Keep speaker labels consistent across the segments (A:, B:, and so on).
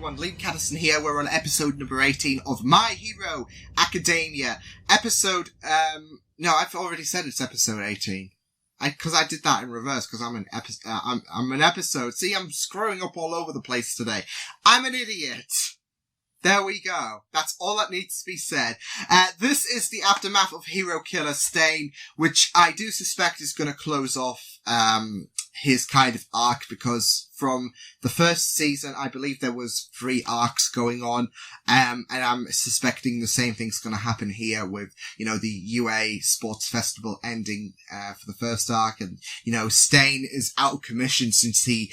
A: everyone, Liam Catterson here. We're on episode number 18 of My Hero Academia. Episode, no, I've already said it's episode 18. Cause I did that in reverse, cause I'm an episode. See, I'm screwing up all over the place today. I'm an idiot. There we go. That's all that needs to be said. This is the aftermath of Hero Killer Stain, which I do suspect is going to close off, his kind of arc, because from the first season, I believe there was 3 arcs going on, and I'm suspecting the same thing's going to happen here with, the UA Sports Festival ending, for the first arc, and, Stain is out of commission since he,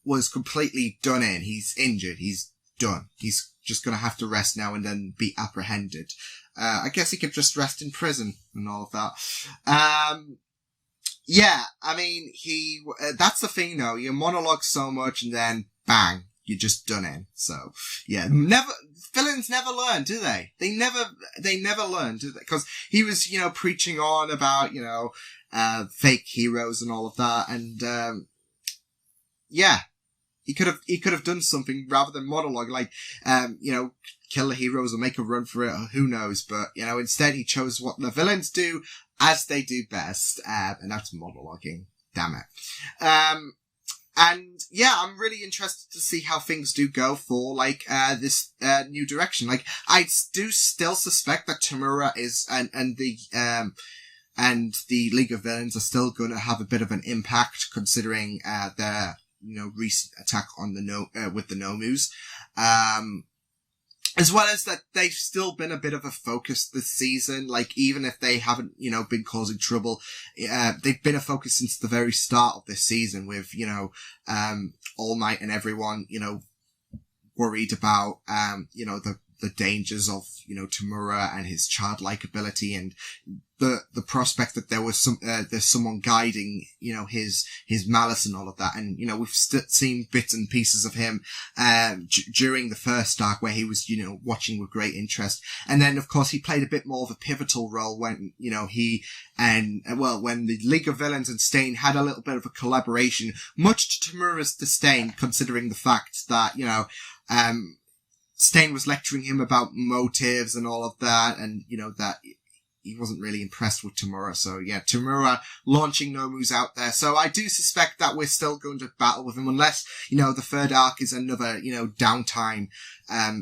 A: was completely done in. He's injured. He's done. He's just going to have to rest now and then be apprehended. I guess he could just rest in prison and all of that. Yeah, I mean, that's the thing though, you monologue so much and then bang, you're just done in. So, yeah, villains never learn, do they? They never learn, do they? Cause he was, preaching on about, fake heroes and all of that. And, yeah, he could have done something rather than monologue, like, kill the heroes or make a run for it, or who knows. But, instead he chose what the villains do as they do best, and that's monologuing. Damn it. And yeah, I'm really interested to see how things do go for, this, new direction. Like, I do still suspect that Tamura is, and the League of Villains are still going to have a bit of an impact, considering, their, recent attack on with the Nomus. As well as that they've still been a bit of a focus this season. Like, even if they haven't, been causing trouble, they've been a focus since the very start of this season with, All Might and everyone, worried about, the dangers of, Tamura and his childlike ability, and the prospect that there was there's someone guiding, his malice and all of that. And, we've seen bits and pieces of him, during the first arc where he was, watching with great interest. And then, of course, he played a bit more of a pivotal role when, when the League of Villains and Stain had a little bit of a collaboration, much to Tamura's disdain, considering the fact that, Stain was lecturing him about motives and all of that, and, that he wasn't really impressed with Tamura. So, yeah, Tamura launching Nomus out there. So I do suspect that we're still going to battle with him, unless, the third arc is another, downtime,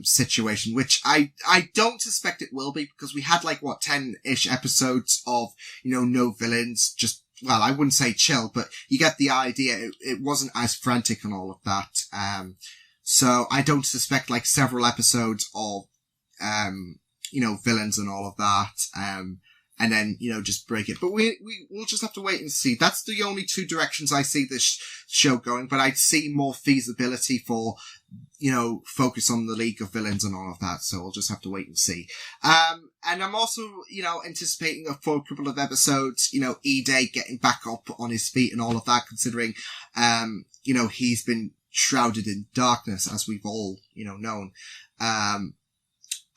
A: situation, which I don't suspect it will be, because we had 10-ish episodes of, no villains, just, well, I wouldn't say chill, but you get the idea. It wasn't as frantic and all of that. So I don't suspect several episodes of, villains and all of that. And then, just break it. But we'll just have to wait and see. That's the only 2 directions I see this show going, but I'd see more feasibility for, focus on the League of Villains and all of that. So we'll just have to wait and see. And I'm also, anticipating for a couple of episodes, E-Day getting back up on his feet and all of that, considering, he's been shrouded in darkness, as we've all, known.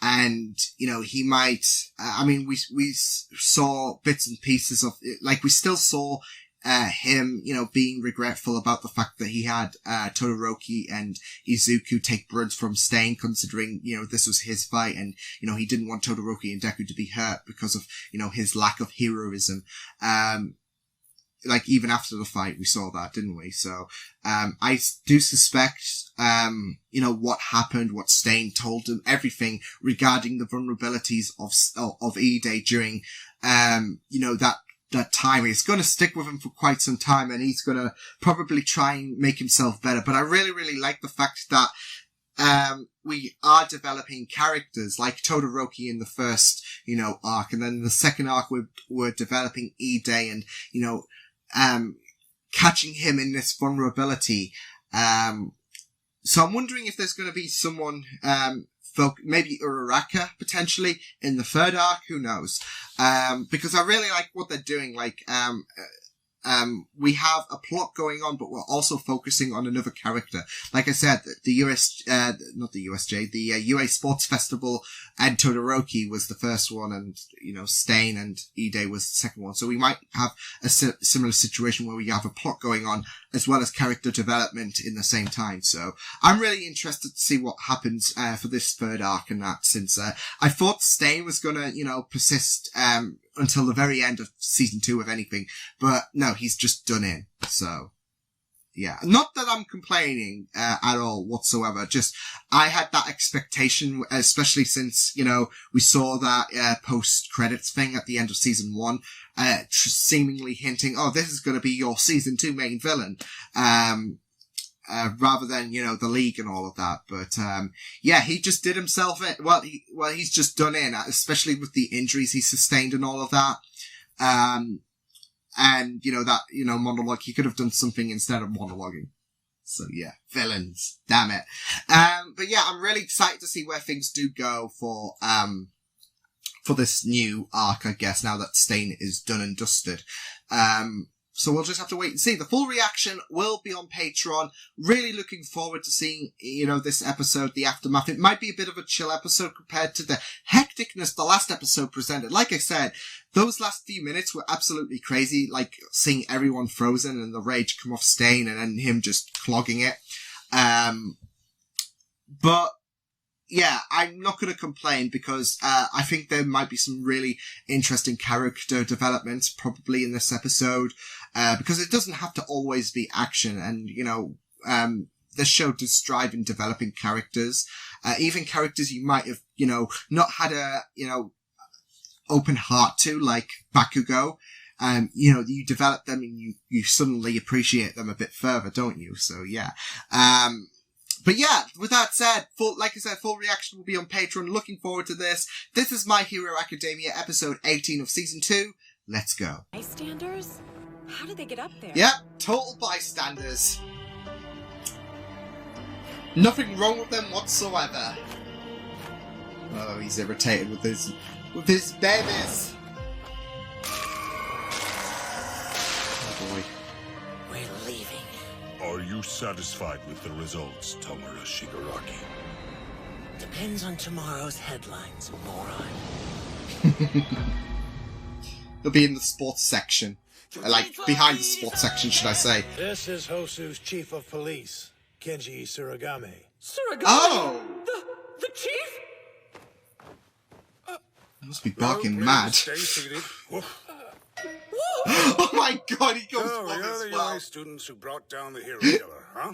A: And, he might, we saw bits and pieces of it, we still saw, him, being regretful about the fact that he had, Todoroki and Izuku take bloods from Stain, considering, this was his fight, and, he didn't want Todoroki and Deku to be hurt because of, his lack of heroism. Even after the fight, we saw that, didn't we? So, I do suspect, what happened, what Stain told him, everything regarding the vulnerabilities of E-Day during, that time. It's going to stick with him for quite some time, and he's going to probably try and make himself better. But I really, really like the fact that, we are developing characters like Todoroki in the first, arc, and then in the second arc, we're developing E-Day and, catching him in this vulnerability. So I'm wondering if there's going to be someone, maybe Uraraka potentially in the third arc. Who knows? Because I really like what they're doing. we have a plot going on, but we're also focusing on another character. Like I said, the UA Sports Festival and Todoroki was the first one, and, Stain and Ide was the second one. So we might have a similar situation where we have a plot going on as well as character development in the same time. So I'm really interested to see what happens, for this third arc and that, since, I thought Stain was gonna, persist, until the very end of season 2, if anything. But no, he's just done in. So, yeah. Not that I'm complaining, at all whatsoever. Just, I had that expectation, especially since, we saw that, post-credits thing at the end of season 1, seemingly hinting, oh, this is gonna be your season 2 main villain. Rather than, the League and all of that. But, yeah, he just did himself in. He's just done in, especially with the injuries he sustained and all of that. And, that, monologue, he could have done something instead of monologuing. So yeah, villains. Damn it. But yeah, I'm really excited to see where things do go for this new arc, I guess, now that Stain is done and dusted. So we'll just have to wait and see. The full reaction will be on Patreon. Really looking forward to seeing, this episode, the aftermath. It might be a bit of a chill episode compared to the hecticness the last episode presented. Like I said, those last few minutes were absolutely crazy, like seeing everyone frozen and the rage come off Stain and then him just clogging it. But yeah, I'm not going to complain because I think there might be some really interesting character developments probably in this episode, because it doesn't have to always be action. And, the show does strive in developing characters, even characters you might have, not had a, open heart to, like Bakugo. You develop them and you suddenly appreciate them a bit further, don't you? So yeah. But yeah, with that said, full reaction will be on Patreon. Looking forward to this. This is My Hero Academia, episode 18 of season 2. Let's go.
B: Bystanders? How did they get up there?
A: Yep, total bystanders. Nothing wrong with them whatsoever. Oh, he's irritated with his babies. Oh boy.
C: We're leaving.
D: Are you satisfied with the results, Tomura Shigaraki?
C: Depends on tomorrow's headlines, moron.
A: He'll be in the sports section. Like, behind the sports section, should I say.
E: This is Hosu's chief of police, Kenji Suragame.
B: Suragame?
A: Oh!
B: The chief?
A: He must be barking mad.
D: Stay seated.
A: Oh my god, he goes
D: So,
A: wrong
D: you're
A: as
D: the
A: well.
D: UA students who brought down the hero killer, huh?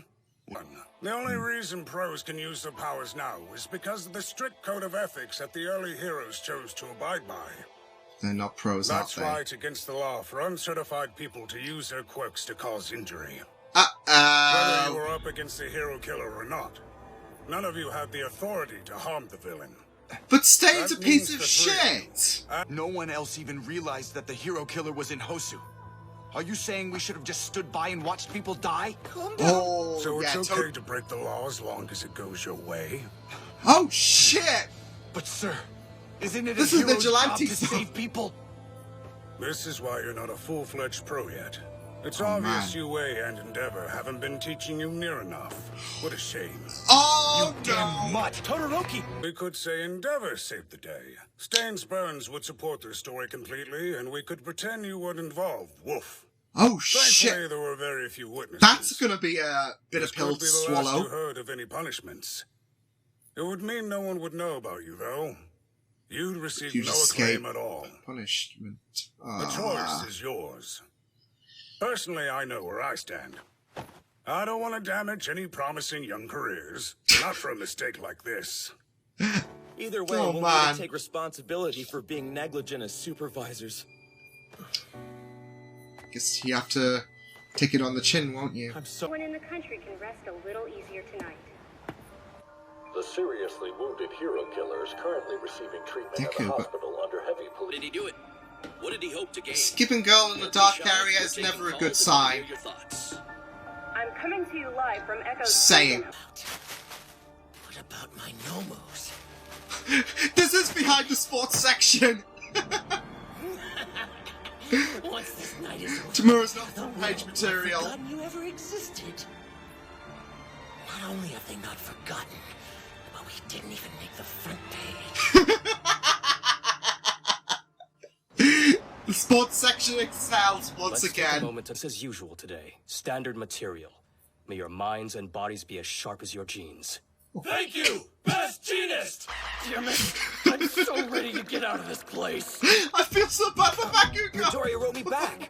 D: The only reason pros can use their powers now is because of the strict code of ethics that the early heroes chose to abide by.
A: They're not pros,
D: That's
A: aren't
D: why
A: they?
D: it's against the law for uncertified people to use their quirks to cause injury. Whether you were up against the hero killer or not, none of you had the authority to harm the villain.
A: But Stain's a
D: That
A: piece
D: means
A: of
D: the
A: shit!
F: No one else even realized that the hero killer was in Hosu. Are you saying we should have just stood by and watched people die?
A: Oh,
D: So it's
A: yeah,
D: okay to break the law as long as it goes your way.
A: Oh shit!
F: But sir, isn't it
A: This
F: a
A: is
F: hero's job
A: vigilante
F: to
A: stuff.
F: save people?
D: This is why you're not a full-fledged pro yet. It's
A: Oh,
D: obvious
A: man.
D: UA and Endeavor haven't been teaching you near enough. What a shame.
A: Oh,
F: Damn
A: no!
F: mutt! Todoroki!
D: We could say Endeavor saved the day. Stains Burns would support their story completely, and we could pretend you weren't involved. Woof.
A: Oh
D: Thankfully,
A: shit!
D: there were very few witnesses.
A: That's gonna be a bit
D: This
A: of pill
D: could
A: to
D: be the last you
A: swallow.
D: heard of any punishments. It would mean no one would know about you, though. You'd receive
A: You'd
D: no
A: escape.
D: acclaim at all.
A: Punishment.
D: The choice is yours. Personally, I know where I stand. I don't want to damage any promising young careers. Not for a mistake like this.
G: Either way,
A: Oh,
G: we'll
A: man.
G: need to take responsibility for being negligent as supervisors.
A: Guess you have to take it on the chin, won't you?
G: I'm so...
H: Everyone in the country can rest a little easier tonight.
I: The seriously wounded hero killer is currently receiving treatment at
A: Deku,
I: the
A: but-
I: hospital under heavy police.
J: Did he do it? What did he hope to gain?
A: Skipping girl in the dark area is never a good sign.
J: Your thoughts.
H: I'm coming to you live from Echo's
A: Saying.
C: What about my nomos? Once this night is over,
A: Tomorrow's not front-page material.
C: forgotten you ever existed. Not only have they not forgotten, but we didn't even make the front page.
A: The sports section excels once
G: Let's
A: again.
G: take a moment as usual today. Standard material. May your minds and bodies be as sharp as your genes.
J: Thank you, best genist!
G: Damn it! I'm so ready to get out of this place.
A: I feel so bad for Bakugo.
K: Victoria wrote me back.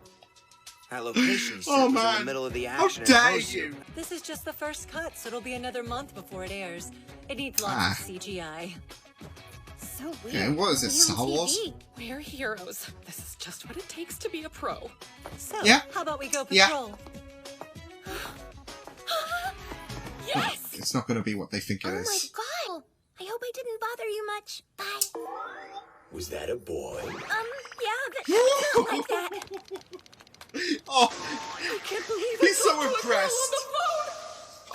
K: That location
A: Oh
K: was
A: man,
K: in the middle of the
A: how
K: action.
A: dare you?
B: This is just the first cut, so it'll be another month before it airs. It needs lots of CGI. So weird.
A: Okay, what is this,
B: We're on
A: Star Wars?
B: TV.
L: We're heroes. This is just what it takes to be a pro.
B: So,
A: Yeah.
B: how about we go
A: Yeah.
B: patrol?
L: Yes!
A: It's not going to be what they think it is.
M: God! I hope I didn't bother you much. Bye.
C: Was that a boy?
M: Yeah, that like that.
A: Oh,
L: I can't believe
A: he's
L: I
A: so
L: talked to a girl
A: impressed.
L: on the phone.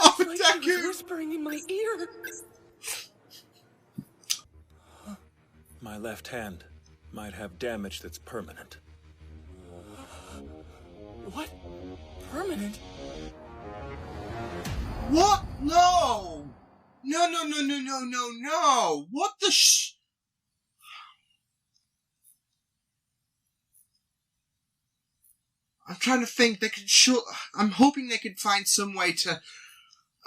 A: Oh,
L: It's like she was
A: Deku.
L: whispering in my ear.
G: My left hand might have damage that's permanent.
L: What? Permanent?
A: What? No! No. What the I'm trying to think. They could I'm hoping they could find some way to,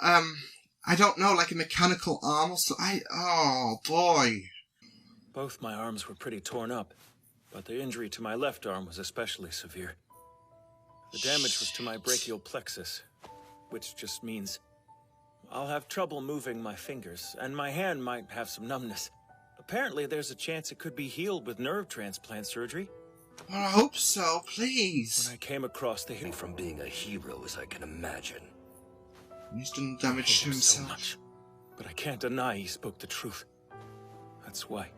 A: I don't know, like a mechanical arm or so. Oh boy.
G: Both my arms were pretty torn up, but the injury to my left arm was especially severe. The damage was to my brachial plexus, which just means I'll have trouble moving my fingers, and my hand might have some numbness. Apparently, there's a chance it could be healed with nerve transplant surgery.
A: Well, I hope so, please.
G: When I came across the hero
C: From being a hero, as I can imagine.
A: He's done damage to
G: so
A: himself.
G: much, but I can't deny he spoke the truth. That's why,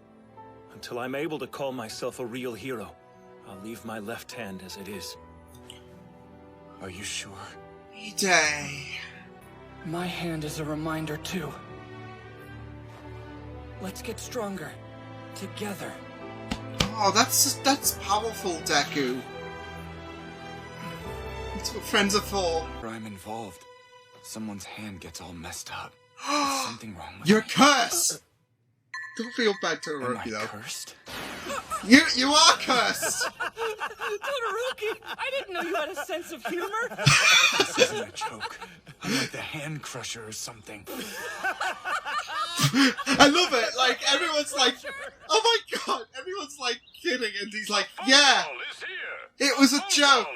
G: until I'm able to call myself a real hero, I'll leave my left hand as it is.
F: Are you sure?
A: Day.
L: My hand is a reminder, too. Let's get stronger. Together.
A: Oh, that's powerful, Deku. That's what friends are for.
F: I'm involved. Someone's hand gets all messed up. Is something wrong with
A: You're
F: me?
A: cursed! Don't feel bad,
F: Am
A: Todoroki,
F: I
A: though.
F: cursed?
A: You are cursed!
L: Todoroki, I didn't know you had a sense of humor.
F: This isn't a joke. I'm like the hand crusher or something.
A: I love it. Like, everyone's like, oh my god. Everyone's like kidding, and he's like, yeah. It was a joke.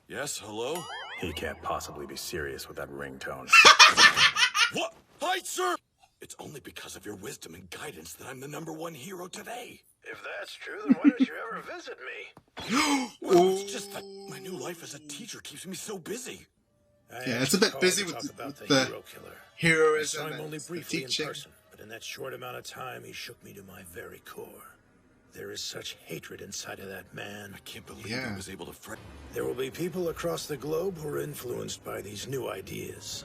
G: Yes, hello?
N: He can't possibly be serious with that ringtone.
C: What? Hi, sir! It's only because of your wisdom and guidance that I'm the #1 hero today.
J: If that's true, then why don't you ever visit me?
C: Well, it's just that my new life as a teacher keeps me so busy.
A: Yeah, it's a bit busy with the
D: hero killer.
A: heroism
D: I saw him
A: and
D: only
A: the
D: briefly in
A: teaching.
D: person, but in that short amount of time, he shook me to my very core. There is such hatred inside of that man.
C: I can't believe he was able to frighten.
D: There will be people across the globe who are influenced by these new ideas.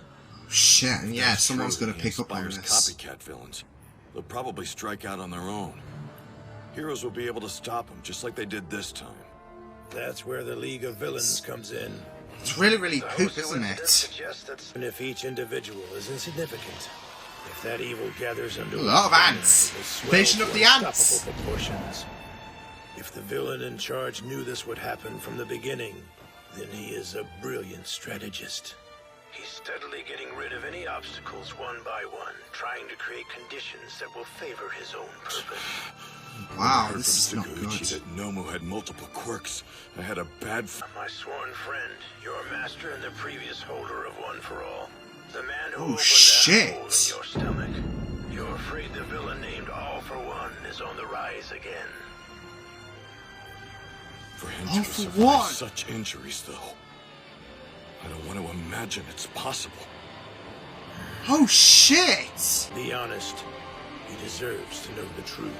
A: Shit, and yeah,
C: That's
A: someone's
C: true.
A: gonna
C: He
A: pick up on
C: inspires
A: this.
C: copycat villains. They'll probably strike out on their own. Heroes will be able to stop them, just like they did this time.
D: That's where the League of Villains comes in.
A: It's really poop, isn't it?
D: And if each individual is insignificant, if that evil gathers under
A: A lot of ants. Invasion of the ants.
D: Proportions. If the villain in charge knew this would happen from the beginning, then he is a brilliant strategist. He's steadily getting rid of any obstacles one by one, trying to create conditions that will favor his own purpose.
A: Wow, this is not
C: Taguchi
A: good.
C: that Nomu had multiple quirks. I had a bad
D: My sworn friend, your master and the previous holder of One for All. The man who
A: Oh,
D: opened
A: shit.
D: that hole in your stomach. You're afraid the villain named All for One is on the rise again.
C: For him
A: All
C: to
A: for
C: survive
A: one.
C: such injuries, though. I don't want to imagine it's possible.
A: Oh shit!
D: Be honest. He deserves to know the truth.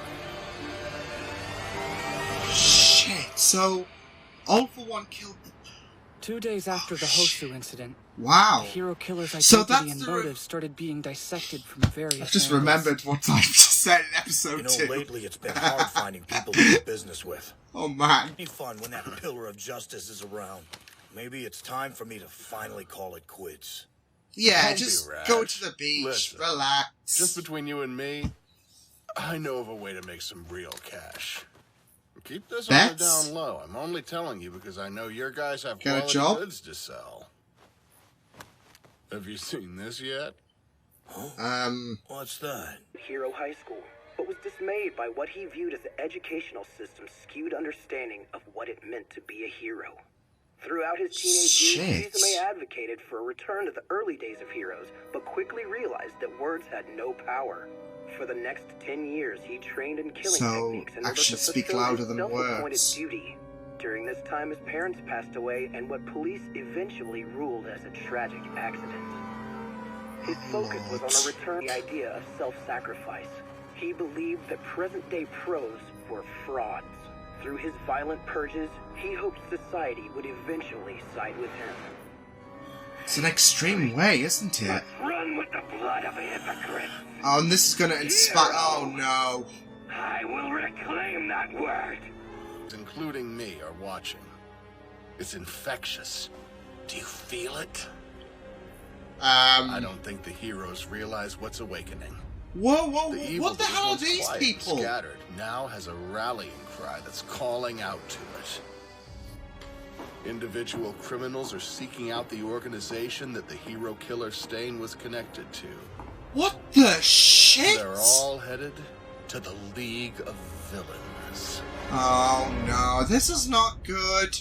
A: Shit, so All for One killed...
L: 2 days after the Hosu incident,
A: Wow.
L: the hero killer's
A: So
L: identity
A: that's
L: and
A: the
L: motive started being dissected from various
A: I've just
L: angles.
A: remembered what I've just said in episode 2.
E: Lately it's been hard finding people to do business with.
A: Oh, man.
E: It'd be fun when that pillar of justice is around. Maybe it's time for me to finally call it quits.
A: Yeah,
I: Don't
A: just
I: be rash.
A: go to the beach,
I: Listen,
A: relax.
I: Just between you and me, I know of a way to make some real cash. Keep this on the
A: Bets?
I: down low. I'm only telling you because I know your guys have
A: Got a
I: quality
A: job?
I: goods to sell. Have you seen this yet?
E: What's that?
O: Hero High School, but was dismayed by what he viewed as the educational system's skewed understanding of what it meant to be a hero. Throughout his teenage years, Suzume advocated for a return to the early days of heroes, but quickly realized that words had no power. For the next 10 years, he trained in killing techniques in order to
A: actions speak
O: fulfill
A: louder
O: his
A: than
O: self-appointed
A: words.
O: duty. During this time, his parents passed away, and what police eventually ruled as a tragic accident. His focus was on a return to the idea of self-sacrifice. He believed that present-day pros were frauds. Through his violent purges, he hoped society would eventually side with him.
A: It's an extreme way, isn't it?
O: Run with the blood of a hypocrite.
A: Oh, and this is gonna inspire. Oh no.
O: I will reclaim that word.
I: Including me are watching. It's infectious. Do you feel it? I don't think the heroes realize what's awakening.
A: Whoa,
I: What
A: the hell are these people?
I: Scattered now has a rallying cry that's calling out to it. Individual criminals are seeking out the organization that the hero killer stain was connected to.
A: What the shit?
I: They're all headed to the League of Villains.
A: Oh no, this is not good.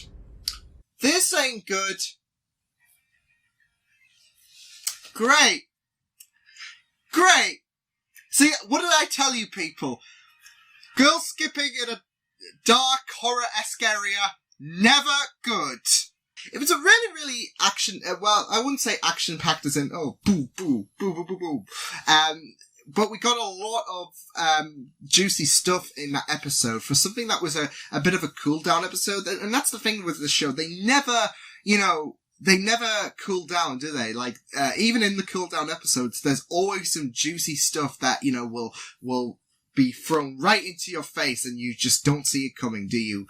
A: This ain't good. Great. See, what did I tell you, people? Girl skipping in a dark, horror-esque area, never good. It was a really, really action, well, I wouldn't say action-packed as in, oh, boo, boo, boo, boo, boo, boo. But we got a lot of juicy stuff in that episode for something that was a bit of a cool-down episode. And that's the thing with the show. They never, they never cool down, do they? Like, even in the cool down episodes, there's always some juicy stuff that, will be thrown right into your face and you just don't see it coming, do you?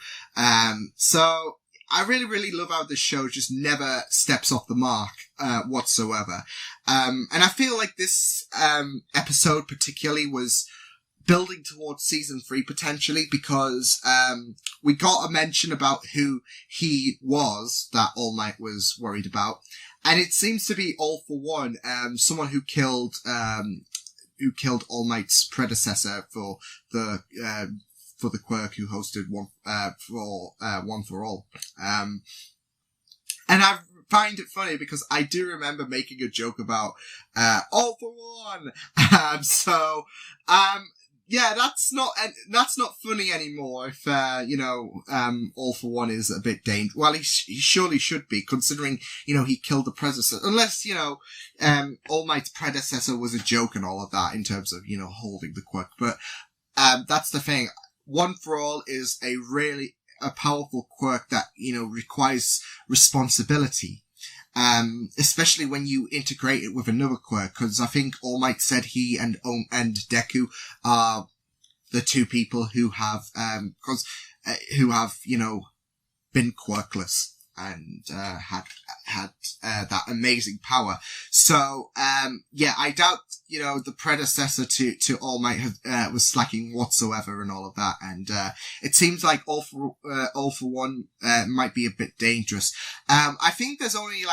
A: So I really, really love how this show just never steps off the mark, whatsoever. And I feel like this, episode particularly was building towards season 3 potentially because, we got a mention about who he was that All Might was worried about. And it seems to be All For One, someone who killed All Might's predecessor for the quirk who hosted One for All. And I find it funny because I do remember making a joke about, All For One. Yeah, that's not funny anymore if, All For One is a bit dangerous. Well, he surely should be, considering, he killed the predecessor. Unless, All Might's predecessor was a joke and all of that in terms of, holding the quirk. But, that's the thing. One for All is a powerful quirk that, requires responsibility. Especially when you integrate it with another quirk, because I think All Might said he and Deku are the two people who have, been quirkless and, had that amazing power. So, I doubt, the predecessor to All Might was slacking whatsoever and all of that. And, it seems like All For One, might be a bit dangerous. I think there's only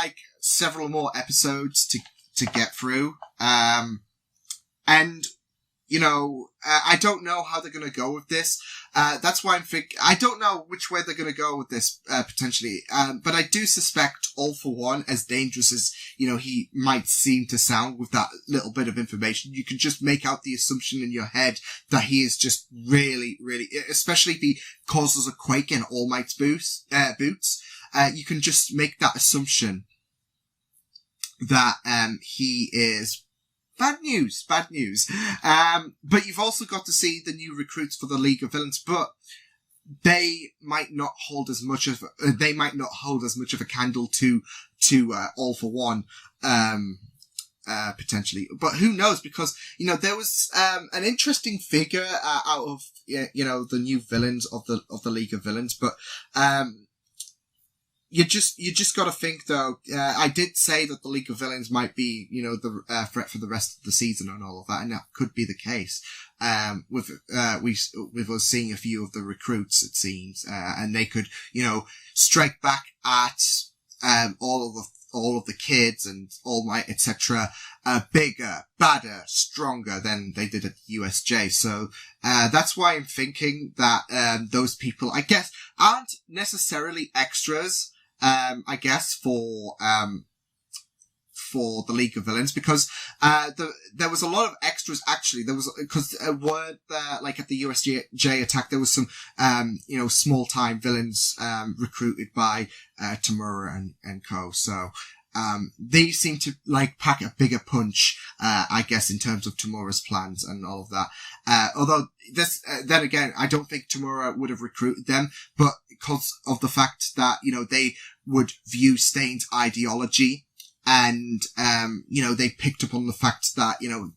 A: several more episodes to get through. I don't know how they're going to go with this. That's why I don't know which way they're going to go with this, potentially. But I do suspect All For One, as dangerous as, he might seem to sound with that little bit of information, you can just make out the assumption in your head that he is just really, really, especially if he causes a quake in All Might's boots, you can just make that assumption that, he is bad news. But you've also got to see the new recruits for the League of Villains, but they might not hold as much of a candle to All For One, potentially. But who knows? Because, you know, there was, an interesting figure, out of, you know, the new villains of the League of Villains. But, you just gotta think though, I did say that the League of Villains might be, you know, the, threat for the rest of the season and all of that, and that could be the case. With us seeing a few of the recruits, it seems, and they could, you know, strike back at, all of the kids and All Might, etc., bigger, badder, stronger than they did at USJ. So, that's why I'm thinking that, those people, I guess, aren't necessarily extras, I guess, for the League of Villains, because, there was a lot of extras, actually. There was, because, weren't there, like at the USJ attack, there was some, you know, small-time villains, recruited by, Tamura and co. So, they seem to, like, pack a bigger punch, I guess, in terms of Tamura's plans and all of that. Although this, then again, I don't think Tamura would have recruited them, but because of the fact that, you know, they would view Stain's ideology, and, you know, they picked up on the fact that, you know,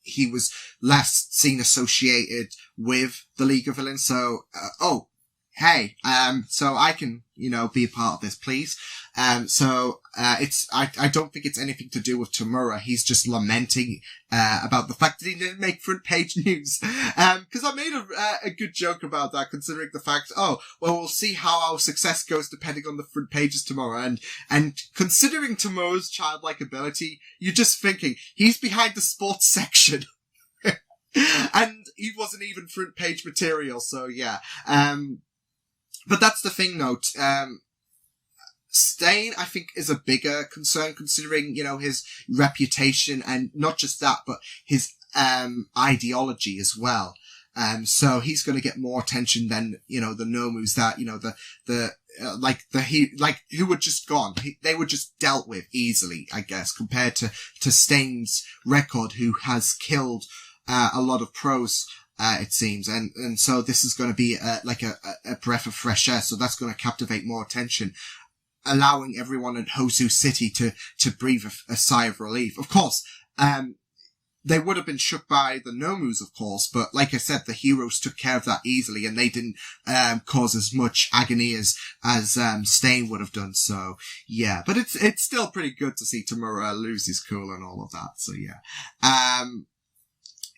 A: he was less seen associated with the League of Villains. So, hey, so I can, you know, be a part of this, please. I don't think it's anything to do with Tamura. He's just lamenting, about the fact that he didn't make front page news. Cause I made a good joke about that, considering the fact, we'll see how our success goes depending on the front pages tomorrow. And considering Tamura's childlike ability, you're just thinking, he's behind the sports section. And he wasn't even front page material, so yeah. But that's the thing, though. Stain, I think, is a bigger concern, considering, you know, his reputation, and not just that, but his, ideology as well. So he's going to get more attention than, you know, the Nomus that, you know, who were just gone. They were just dealt with easily, I guess, compared to Stain's record, who has killed, a lot of pros, it seems. And so this is going to be, like a breath of fresh air. So that's going to captivate more attention, allowing everyone in Hosu City to breathe a sigh of relief. Of course, they would have been shook by the Nomus, of course, but like I said, the heroes took care of that easily, and they didn't, cause as much agony as Stain would have done. So yeah, but it's still pretty good to see Tamura lose his cool and all of that. So yeah.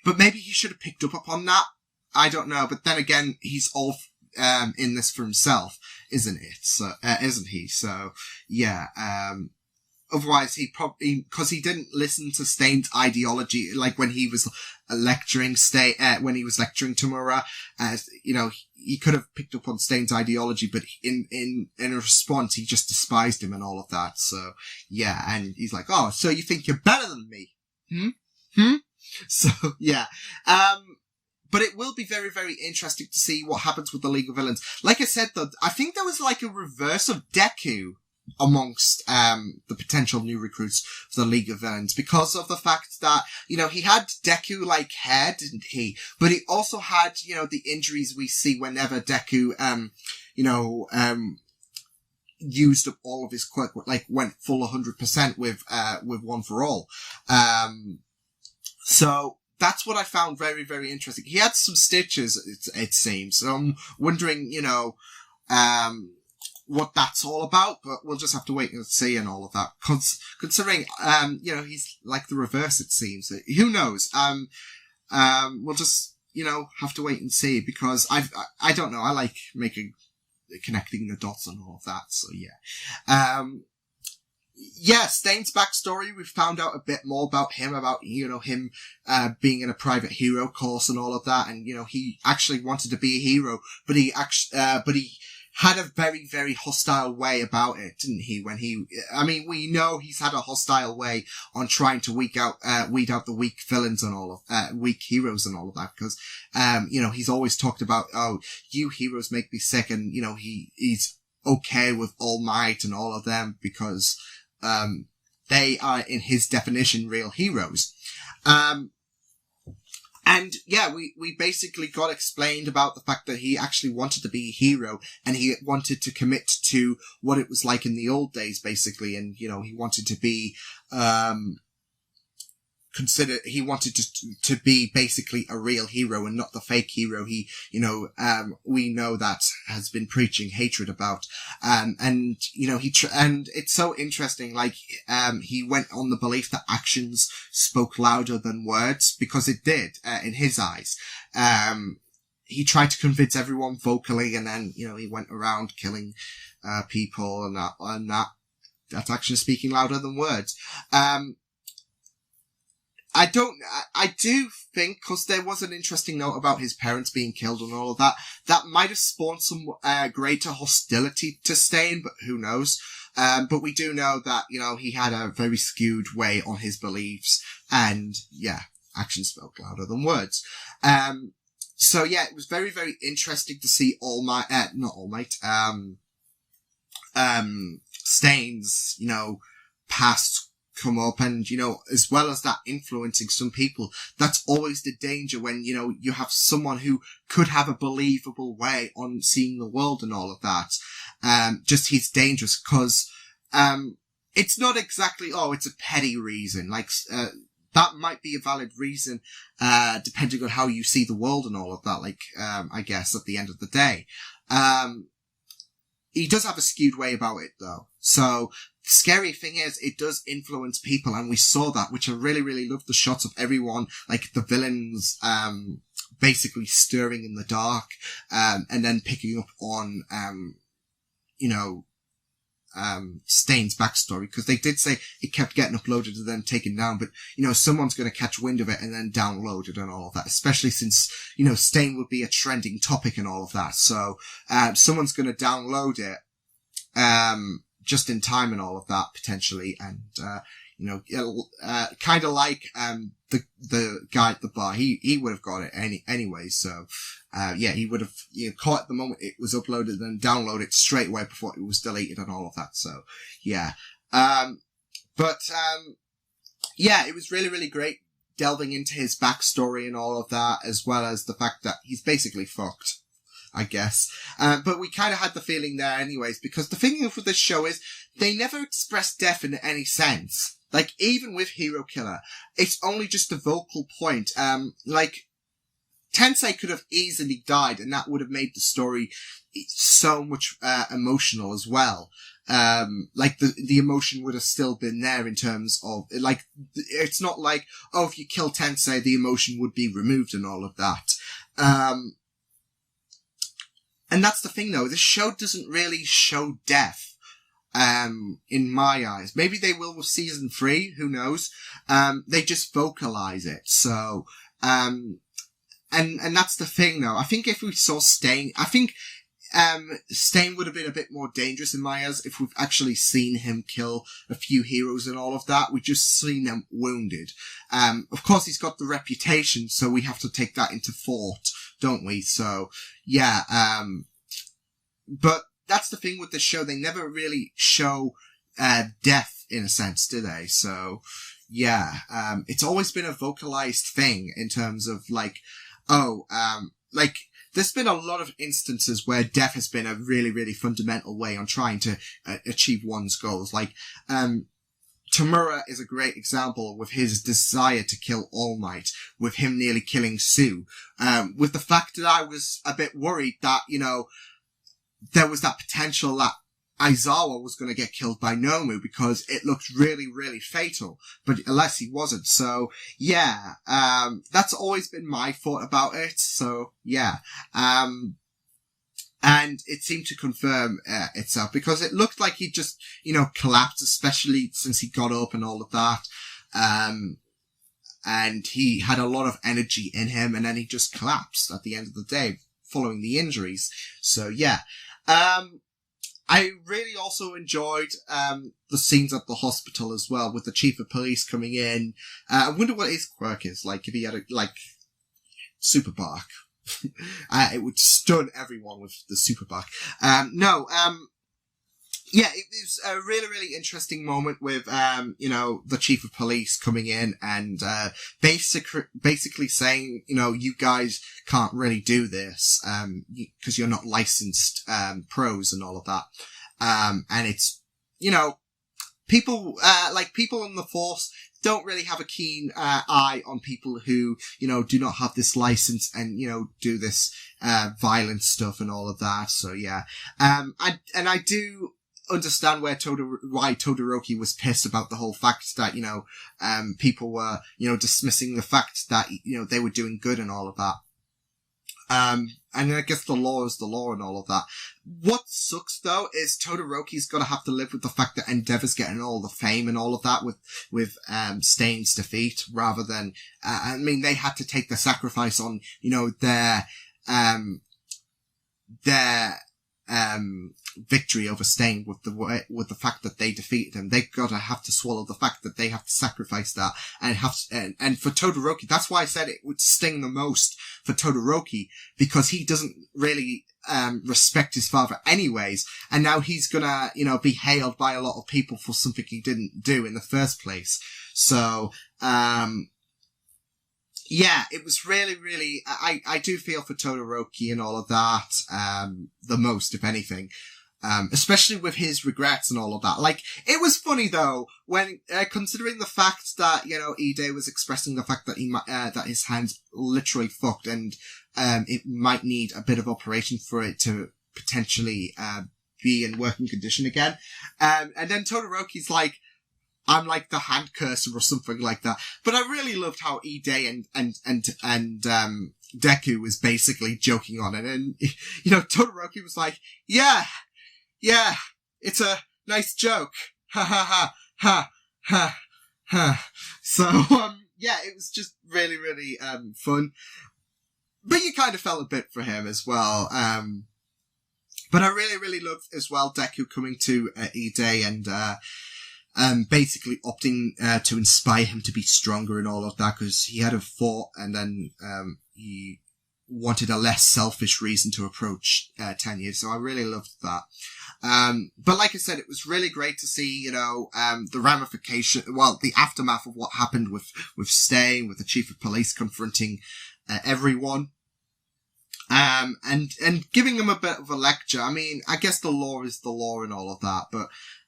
A: But maybe he should have picked up upon that. I don't know. But then again, he's all, in this for himself, isn't it? So, isn't he? So, yeah. Otherwise he probably, cause he didn't listen to Stain's ideology, like when he was lecturing when he was lecturing Tamura, you know, he could have picked up on Stain's ideology, but in response, he just despised him and all of that. So, yeah. And he's like, so you think you're better than me? So, yeah. But it will be very, very interesting to see what happens with the League of Villains. Like I said, though, I think there was like a reverse of Deku amongst, the potential new recruits for the League of Villains, because of the fact that, you know, he had Deku-like hair, didn't he? But he also had, you know, the injuries we see whenever Deku, you know, used up all of his quirk, like went full 100% with One for All. So that's what I found very, very interesting. He had some stitches, it seems. So I'm wondering, you know, what that's all about, but we'll just have to wait and see and all of that. Considering, you know, he's like the reverse, it seems. Who knows? We'll just, you know, have to wait and see, because I don't know. I like connecting the dots and all of that. So yeah. Yeah, Stain's backstory, we've found out a bit more about him, you know, him, being in a private hero course and all of that. And, you know, he actually wanted to be a hero, but he had a very, very hostile way about it, didn't he? We know he's had a hostile way on trying to weed out the weak villains and all of, weak heroes and all of that, because, you know, he's always talked about, you heroes make me sick, and, you know, he's okay with All Might and all of them, because, they are, in his definition, real heroes. And yeah, we basically got explained about the fact that he actually wanted to be a hero, and he wanted to commit to what it was like in the old days, basically. And, you know, he wanted to be, he wanted to be basically a real hero and not the fake hero he, we know that has been preaching hatred about. And it's so interesting, like, he went on the belief that actions spoke louder than words, because it did, in his eyes. He tried to convince everyone vocally, and then, he went around killing, people and that's actually speaking louder than words. I do think, cause there was an interesting note about his parents being killed and all of that, that might have spawned some, greater hostility to Stain, but who knows? But we do know that, he had a very skewed way on his beliefs, and yeah, actions spoke louder than words. So yeah, it was very, very interesting to see Stain's, past come up, and, as well as that influencing some people. That's always the danger when, you have someone who could have a believable way on seeing the world and all of that. Just he's dangerous because, it's not exactly, it's a petty reason. Like, that might be a valid reason, depending on how you see the world and all of that. Like, I guess at the end of the day, he does have a skewed way about it though. So the scary thing is it does influence people, and we saw that, which I really, really loved the shots of everyone, like the villains, basically stirring in the dark, and then picking up on, Stain's backstory, because they did say it kept getting uploaded and then taken down, but, someone's going to catch wind of it and then download it and all of that, especially since, Stain would be a trending topic and all of that. So, someone's going to download it, just in time and all of that, potentially, and, kind of like, the guy at the bar, he would have got it anyway, so, he would have, caught it the moment it was uploaded and then download it straight away before it was deleted and all of that, so, yeah. It was really, really great delving into his backstory and all of that, as well as the fact that he's basically fucked, I guess. But we kind of had the feeling there anyways, because the thing with this show is they never express death in any sense. Like, even with Hero Killer, it's only just a vocal point. Tensei could have easily died, and that would have made the story so much, emotional as well. The emotion would have still been there in terms of, it's not like, if you kill Tensei, the emotion would be removed and all of that. And that's the thing though, this show doesn't really show death. In my eyes. Maybe they will with season 3, who knows? They just vocalize it. So, and that's the thing though. I think if we saw Stain, Stain would have been a bit more dangerous in my eyes if we've actually seen him kill a few heroes and all of that. We've just seen them wounded. Of course he's got the reputation, so we have to take that into thought, don't we? So, yeah, but that's the thing with the show. They never really show, death in a sense, do they? So, yeah, it's always been a vocalized thing in terms of there's been a lot of instances where death has been a really, really fundamental way on trying to achieve one's goals. Tamura is a great example with his desire to kill All Might, with him nearly killing Sue, with the fact that I was a bit worried that, there was that potential that Aizawa was going to get killed by Nomu because it looked really, really fatal, but alas he wasn't. So yeah, that's always been my thought about it. So yeah, and it seemed to confirm itself, because it looked like he just, collapsed, especially since he got up and all of that. And he had a lot of energy in him, and then he just collapsed at the end of the day following the injuries. So yeah. I really also enjoyed, the scenes at the hospital as well, with the chief of police coming in. I wonder what his quirk is, if he had super bark. It would stun everyone with the super bark. It was a really, really interesting moment with, the chief of police coming in and, basically saying, you guys can't really do this, because you're not licensed, pros and all of that. And it's, people, people in the force don't really have a keen eye on people who, you know, do not have this license and, you know, do this violent stuff and all of that. So yeah, I do understand why Todoroki was pissed about the whole fact that, you know, people were, you know, dismissing the fact that, you know, they were doing good and all of that. And I guess the law is the law and all of that. What sucks though is Todoroki's gonna have to live with the fact that Endeavor's getting all the fame and all of that with Stain's defeat, rather than, I mean, they had to take the sacrifice on, you know, their victory over Stain with the fact that they defeated him. They gotta have to swallow the fact that they have to sacrifice that and for Todoroki, that's why I said it would sting the most for Todoroki, because he doesn't really respect his father anyways, and now he's gonna, you know, be hailed by a lot of people for something he didn't do in the first place. So yeah, it was really, really, I do feel for Todoroki and all of that, the most, if anything. Especially with his regrets and all of that. Like, it was funny though, when, considering the fact that, you know, Ide was expressing the fact that that his hand's literally fucked and, it might need a bit of operation for it to potentially, be in working condition again. And then Todoroki's like, I'm like the hand cursor or something like that. But I really loved how Ide and Deku was basically joking on it. And, you know, Todoroki was like, yeah, it's a nice joke. Ha ha ha, ha, ha. So, yeah, it was just really, really, fun. But you kind of felt a bit for him as well. But I really, really loved as well Deku coming to, Ide and, basically opting, to inspire him to be stronger and all of that, because he had a fought and then, he wanted a less selfish reason to approach, 10 years. So I really loved that. But like I said, it was really great to see, you know, the ramification, well, the aftermath of what happened with Stain, with the chief of police confronting, everyone. And giving him a bit of a lecture. I mean, I guess the law is the law and all of that, but,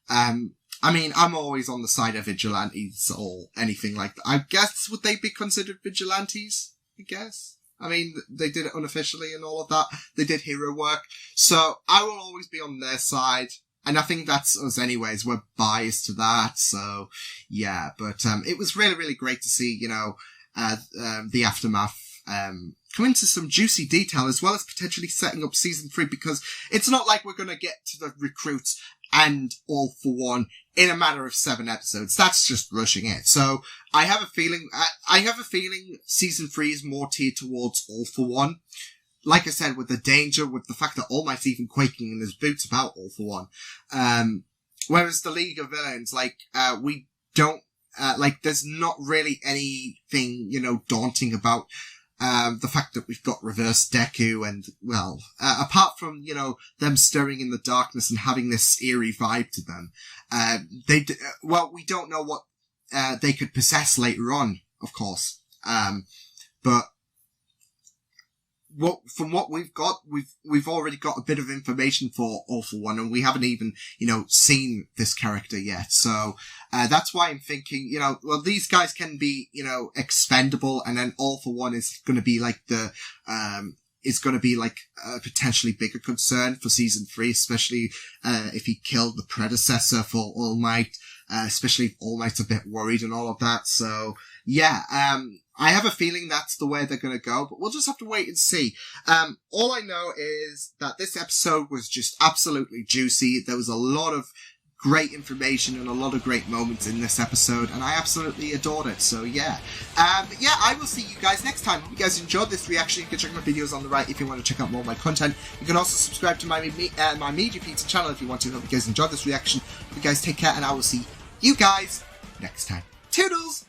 A: I mean, I'm always on the side of vigilantes or anything like that. I guess, would they be considered vigilantes? I guess. I mean, they did it unofficially and all of that. They did hero work. So I will always be on their side. And I think that's us anyways. We're biased to that. So yeah, but, it was really, really great to see, you know, the aftermath, come into some juicy detail, as well as potentially setting up season 3, because it's not like we're going to get to the recruits and All for One in a matter of 7 episodes. That's just rushing it. So I have a feeling season 3 is more tiered towards All for One. Like I said, with the danger, with the fact that All Might's even quaking in his boots about All for One. Whereas the League of Villains, like, we don't, like, there's not really anything, you know, daunting about the fact that we've got Reverse Deku and, well, apart from, you know, them stirring in the darkness and having this eerie vibe to them, we don't know what, they could possess later on, of course. But from what we've got, we've already got a bit of information for All for One, and we haven't even, you know, seen this character yet. So, that's why I'm thinking, you know, well, these guys can be, you know, expendable, and then All for One is going to be like a potentially bigger concern for season 3, especially, if he killed the predecessor for All Might, especially if All Might's a bit worried and all of that. So, yeah, I have a feeling that's the way they're going to go, but we'll just have to wait and see. All I know is that this episode was just absolutely juicy. There was a lot of great information and a lot of great moments in this episode, and I absolutely adored it. So yeah. Yeah, I will see you guys next time. If you guys enjoyed this reaction, you can check my videos on the right if you want to check out more of my content. You can also subscribe to my Media Pizza channel if you want to. Hope you guys enjoyed this reaction. You guys take care, and I will see you guys next time. Toodles!